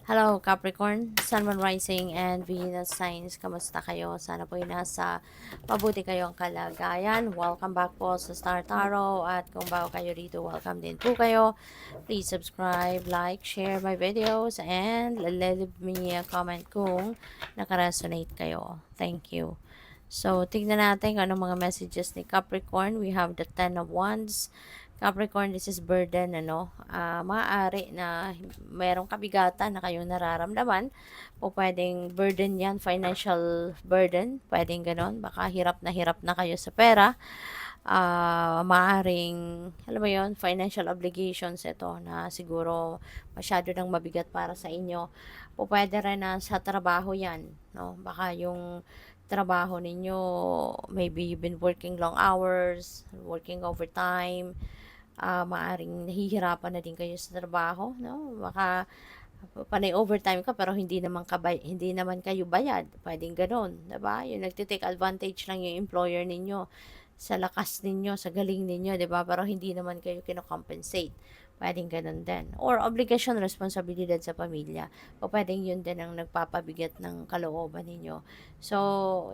Hello Capricorn, Sun, Moon, Rising, and Venus signs. Kamusta kayo? Sana po nasa mabuti kayong kalagayan. Welcome back po sa Star Tarot. At kung bago kayo dito, welcome din po kayo. Please subscribe, like, share my videos, and leave me a comment kung nakaresonate kayo. Thank you. So, tignan natin kung anong mga messages ni Capricorn. We have the Ten of Wands. Capricorn, this is burden, ano? Maaari na merong kabigatan na kayong nararamdaman. O pwedeng burden yan, financial burden. Pwedeng ganon. Baka hirap na kayo sa pera. Maaring, alam mo yon, financial obligations ito na siguro masyado nang mabigat para sa inyo. O pwede rin na sa trabaho yan, no? Baka yung trabaho ninyo, maybe you've been working long hours, working overtime, maaring nahihirapan na din kayo sa trabaho, no? Baka panay overtime ka pero hindi naman kayo bayad. Pwedeng ganoon, 'di ba? Yung nagte-take advantage lang yung employer ninyo sa lakas ninyo, sa galing ninyo, 'di ba? Pero hindi naman kayo kino-compensate. Pwedeng ganun din. Or obligation, responsibilidad sa pamilya. O pwedeng yun din ang nagpapabigat ng kalooban ninyo. So,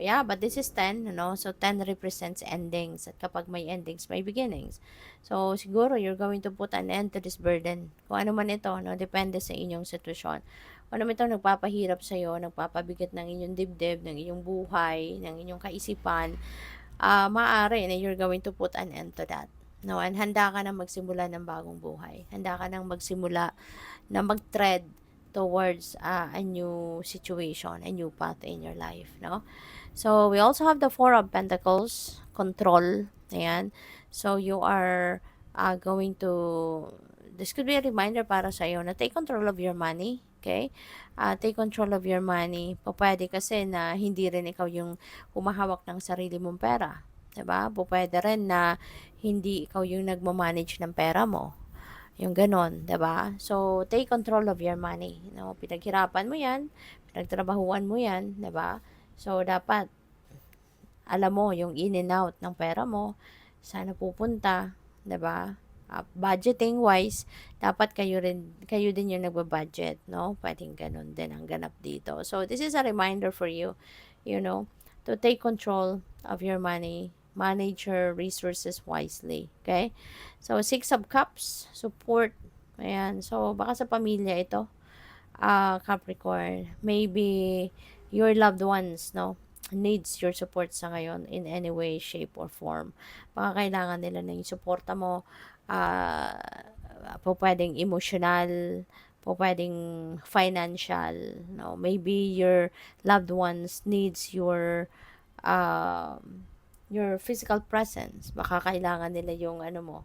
yeah, but this is 10, ano? So, 10 represents endings. At kapag may endings, may beginnings. So, siguro, you're going to put an end to this burden. Kung ano man ito, no? Depende sa inyong sitwasyon. Kung ano man ito, nagpapahirap sa'yo, nagpapabigat ng inyong dibdib, ng inyong buhay, ng inyong kaisipan, maaari na you're going to put an end to that. No, and handa ka na magsimula ng bagong buhay. Handa ka nang magsimula na mag-tread towards a new situation, a new path in your life, no? So, we also have the Four of Pentacles, control. Ayan. So, you are going to, this could be a reminder para sa iyo na take control of your money, okay? Take control of your money. Pwede kasi na hindi rin ikaw yung humahawak ng sarili mong pera. 'Di ba? Pwede rin na hindi ikaw yung nagmo-manage ng pera mo. Yung ganon, 'di ba? So, take control of your money. No? Pinaghirapan mo 'yan, pinagtrabahuan mo 'yan, 'di ba? So, dapat alam mo yung in and out ng pera mo, saan napupunta, 'di ba? Budgeting wise, dapat kayo din yung nagba-budget, no? Pwedeng ganun din ang ganap dito. So, this is a reminder for you, you know, to take control of your money, manage your resources wisely, okay? So, Six of Cups, support, ayan. So, baka sa pamilya ito, Capricorn, maybe your loved ones, no, needs your support sa ngayon in any way, shape, or form. Baka kailangan nila na yung suporta mo, ah, pwedeng emotional, pwedeng financial, no, maybe your loved ones needs your physical presence. Baka kailangan nila yung ano mo,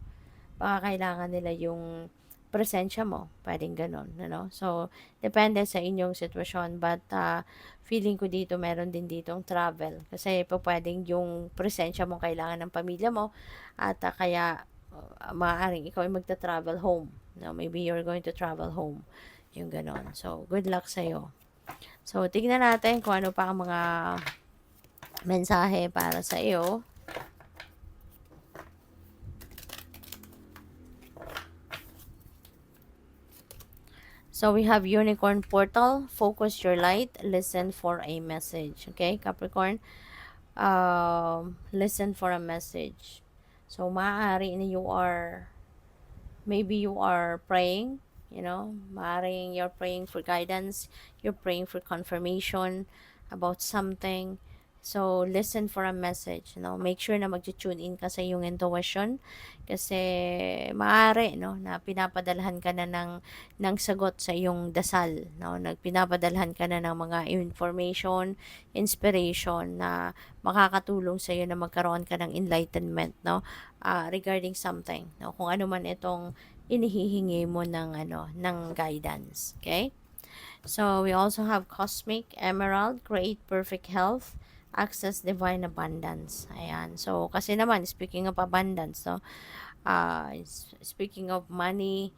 baka kailangan nila yung presensya mo. Pwedeng ganun, ano? So, depende sa inyong sitwasyon. But, feeling ko dito, meron din ditong travel. Kasi, pwedeng yung presensya mo kailangan ng pamilya mo. At, kaya, maaaring ikaw ay magta-travel home. No? Maybe you're going to travel home. Yung ganon. So, good luck sa'yo. So, tignan natin kung ano pa ang mga mensahe para sa iyo. So, we have Unicorn Portal. Focus your light. Listen for a message. Okay, Capricorn? Listen for a message. So, maaari na maybe you are praying, maaaring you're praying for guidance, you're praying for confirmation about something. So, listen for a message, make sure na mag-tune in ka sa iyong intuition kasi maaari, na pinapadalhan ka na ng sagot sa iyong dasal, nagpinapadalhan ka na ng mga information, inspiration na makakatulong sa iyo na magkaroon ka ng enlightenment, regarding something, kung ano man itong inihihingi mo ng guidance, okay? So, we also have Cosmic Emerald, create perfect health, access divine abundance. Ayan. So, kasi naman, speaking of abundance, speaking of money,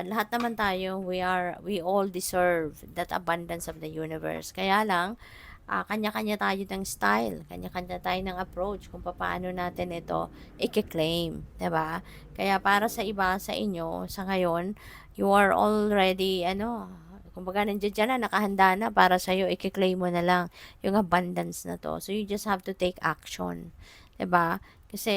lahat naman tayo, we all deserve that abundance of the universe. Kaya lang, kanya-kanya tayo ng style, kanya-kanya tayo ng approach kung paano natin ito i-claim, 'di ba? Kaya para sa iba sa inyo sa ngayon, you are already Kumbaga nandiyan diyan na, nakahanda na para sa'yo, iki-claim mo na lang yung abundance na 'to. So, you just have to take action, 'di ba? Kasi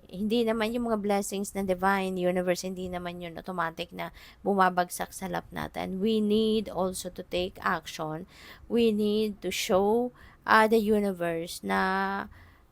hindi naman yung mga blessings ng divine universe, hindi naman yun automatic na bumabagsak sa lap natin. We need also to take action. We need to show the universe na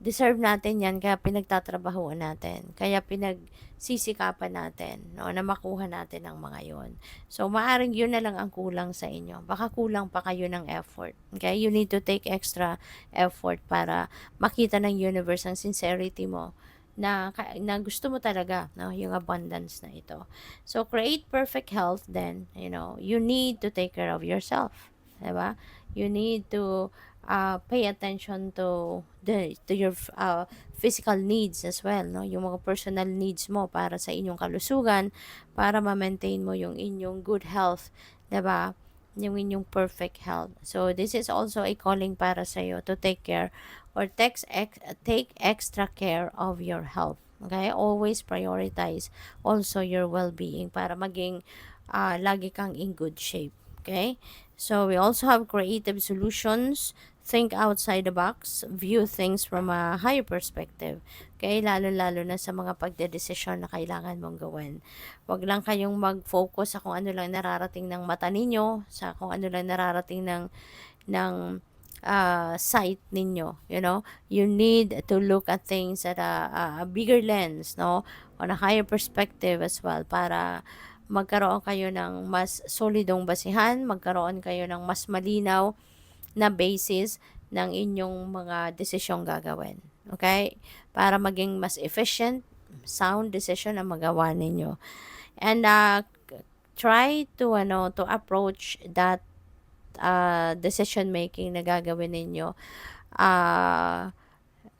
deserve natin yan, kaya pinagtatrabahuan natin. Kaya pinagsisikapan natin, no, na makuha natin ang mga yon. So, maaring yun na lang ang kulang sa inyo. Baka kulang pa kayo ng effort. Okay? You need to take extra effort para makita ng universe ang sincerity mo na gusto mo talaga, no, yung abundance na ito. So, create perfect health then, you need to take care of yourself. Diba? You need to pay attention to your physical needs as well, no? Yung mga personal needs mo para sa inyong kalusugan, para ma-maintain mo yung inyong good health, 'di ba? Yung inyong perfect health. So this is also a calling para sa iyo to take care or take extra care of your health. Okay? Always prioritize also your well-being para maging lagi kang in good shape. Okay? So we also have creative solutions. Think outside the box, view things from a higher perspective. Okay, lalo-lalo na sa mga pagdedesisyon na kailangan mong gawin. Huwag lang kayong mag-focus sa kung ano lang nararating ng mata ninyo, sa kung ano lang nararating ng sight ninyo, You need to look at things at a bigger lens, no? On a higher perspective as well para magkaroon kayo ng mas solidong basihan, magkaroon kayo ng mas malinaw na basis ng inyong mga desisyong gagawin. Okay? Para maging mas efficient, sound decision ang magawa ninyo. And try to approach that decision making na gagawin ninyo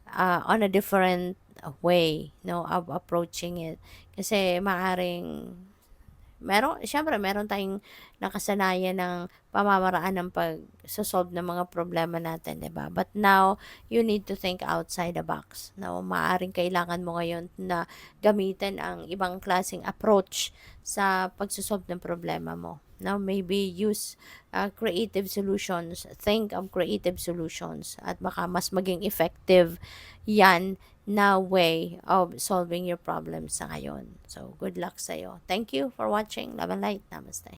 on a different way, no, of approaching it. Kasi maaring meron tayong nakasanayan ng pamamaraan ng pag-solve ng mga problema natin, 'di ba? But now, you need to think outside the box. No, maaring kailangan mo ngayon na gamitin ang ibang klaseng approach sa pag-solve ng problema mo. Now, maybe use creative solutions. Think of creative solutions at baka mas maging effective yan na way of solving your problems sa ngayon. So, good luck sa'yo. Thank you for watching. Love and light. Namaste.